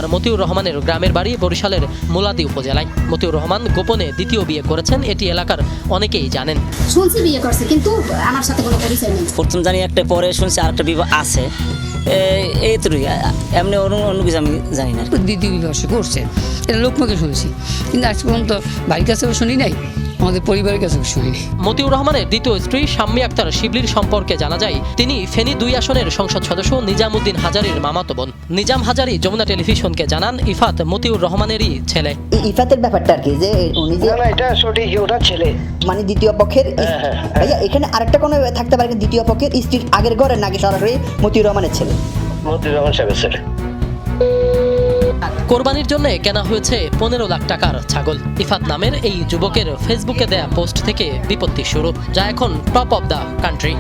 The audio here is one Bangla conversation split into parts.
আর মতিউর রহমানের গ্রামের বাড়ি বরিশালের মুলাদি উপজেলায়। মতিউর রহমান গোপনে দ্বিতীয় বিয়ে করেছেন, এটি এলাকার অনেকেই জানেন। শুনছি বিয়ে করছে, কিন্তু আমার সাথে কোনো পরিচয় নেই। প্রথম জানি একটা, পরে শুনছি আরেকটা বিবাহ আছে, এই তো এমনি অন্য কিছু আমি জানি না। দ্বিতীয় বিবাহ সে করছে, এটা লোকমুখে শুনছি, কিন্তু আজ পর্যন্ত বাড়ির কাছেও শুনি নাই, আমাদের পরিবারের কাছেও শুনিনি। মতিউর রহমানের দ্বিতীয় স্ত্রী শাম্মী আক্তার শিবলির সম্পর্কে জানা যায়, তিনি ফেনী 2 আসনের সংসদ সদস্য নিজামউদ্দিন হাজারীর মামাতো বোন। নিজাম হাজারী যমুনা টেলিভিশনকে জানান, ইফাত মতিউর রহমানেরই ছেলে। ইফাতের ব্যাপারটা আর কি, যে উনি যে এটা সঠিক, ওটা ছেলে, মানে দ্বিতীয় পক্ষের ভাইয়া, এখানে আরেকটা কোনো থাকতে পারে, দ্বিতীয় পক্ষের স্ত্রীর আগের ঘরের নাকি সরাসরি মতিউর রহমানের ছেলে? মতিউর রহমান সাহেবের ছেলে। কোরবানির জন্য কেনা হয়েছে 15 লাখ টাকার ছাগল। ইফাত নামের এই যুবকের ফেসবুকে দেয়া পোস্ট থেকে বিপত্তি শুরু, যা এখন টপ অব দ্য কান্ট্রি।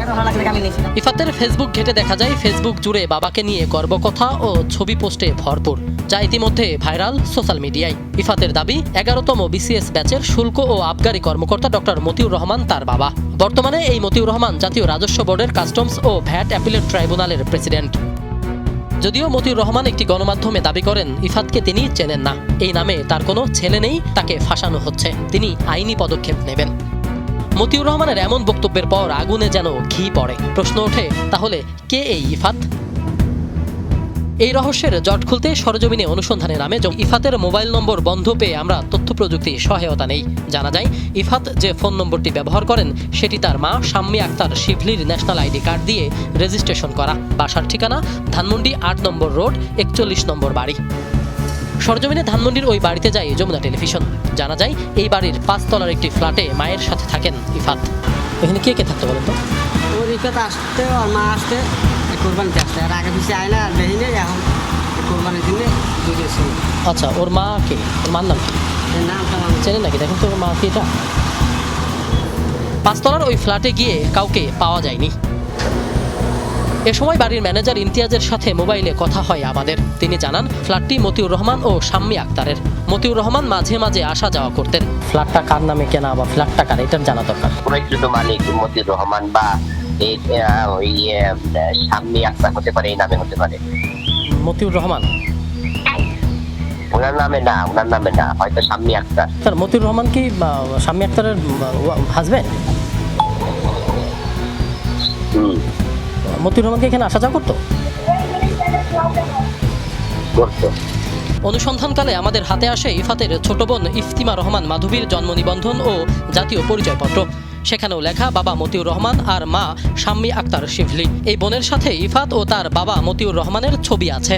ইফাতের ফেসবুক ঘেটে দেখা যায়, ফেসবুক জুড়ে বাবাকে নিয়ে গর্বকথা ও ছবি পোস্টে ভরপুর, যা ইতিমধ্যে ভাইরাল সোশ্যাল মিডিয়ায়। ইফাতের দাবি, 11তম বিসিএস ব্যাচের শুল্ক ও আবগারি কর্মকর্তা ডক্টর মতিউর রহমান তার বাবা। বর্তমানে এই মতিউর রহমান জাতীয় রাজস্ব বোর্ডের কাস্টমস ও ভ্যাট অ্যাপিলেট ট্রাইব্যুনালের প্রেসিডেন্ট। যদিও মতিউর রহমান একটি গণমাধ্যমে দাবি করেন, ইফাতকে তিনি চেনেন না, এই নামে তার কোনো ছেলে নেই, তাকে ফাঁসানো হচ্ছে, তিনি আইনি পদক্ষেপ নেবেন। মতিউর রহমানের এমন বক্তব্যের পর আগুনে যেন ঘি পড়ে। প্রশ্ন ওঠে, তাহলে কে এই ইফাত? এই রহস্যের জট খুলতে সরজমিনে অনুসন্ধানে নামে ইফাতের মোবাইল নম্বর বন্ধ পেয়ে আমরা তথ্য প্রযুক্তি সহায়তা নেই। জানা যায়, ইফাত যে ফোন নম্বরটি ব্যবহার করেন সেটি তার মা শাম্মী আক্তার শিবলির ন্যাশনাল আইডি কার্ড দিয়ে রেজিস্ট্রেশন করা। বাসার ঠিকানা ধানমন্ডি 8 নম্বর রোড, 41 নম্বর বাড়ি। সরজমিনে ধানমন্ডির ওই বাড়িতে যায় যমুনা টেলিভিশন। জানা যায়, এই বাড়ির 5 তলার একটি ফ্ল্যাটে মায়ের সাথে থাকেন ইফাত। এখানে কে কে থাকতো বলেন তো? ওর ইফাত আসতে, ওর মা আসতে, কোরবানিতে আসতে, আর আগে পিছিয়ে আয় না, আর দেখি নেই, এখন কোরবানির দিনে দুটো ছিল। আচ্ছা, ওর মা কে? ওর মার নাম কি? নামটা চেনেন নাকি? দেখেন তো ওর মা কি এটা। 5 তলার ওই ফ্ল্যাটে গিয়ে কাউকে পাওয়া যায়নি। এ সময় বাড়ির ম্যানেজার ইমতিয়াজের সাথে মোবাইলে কথা হয় আমাদের। তিনি জানান, ফ্ল্যাটটি মতিউর রহমান ও শাম্মী আক্তারের। মতিউর রহমান মাঝে মাঝে আসা যাওয়া করতেন। ফ্ল্যাটটা কার নামে কেনা বা ফ্ল্যাটটা কার, এটার জানা দরকার। প্রকৃত মালিক মতিউর রহমান বা ওই শাম্মী আক্তার হতে পারে, এই নামে হতে পারে। মতিউর রহমান ওনার নামে না, হয়তো শাম্মী আক্তার। স্যার, মতিউর রহমান কি শাম্মী আক্তারের হাজবেন্ড? মতিউর রহমান কি এখানে আসা যাওয়া করতো? অনুসন্ধানকালে আমাদের হাতে আসে ইফাতের ছোট বোন ইফতিমা রহমান মাধবীর জন্ম নিবন্ধন ও জাতীয় পরিচয়পত্র। সেখানেও লেখা বাবা মতিউর রহমান আর মা শাম্মী আক্তার শিবলি। এই বোনের সাথে ইফাত ও তার বাবা মতিউর রহমানের ছবি আছে।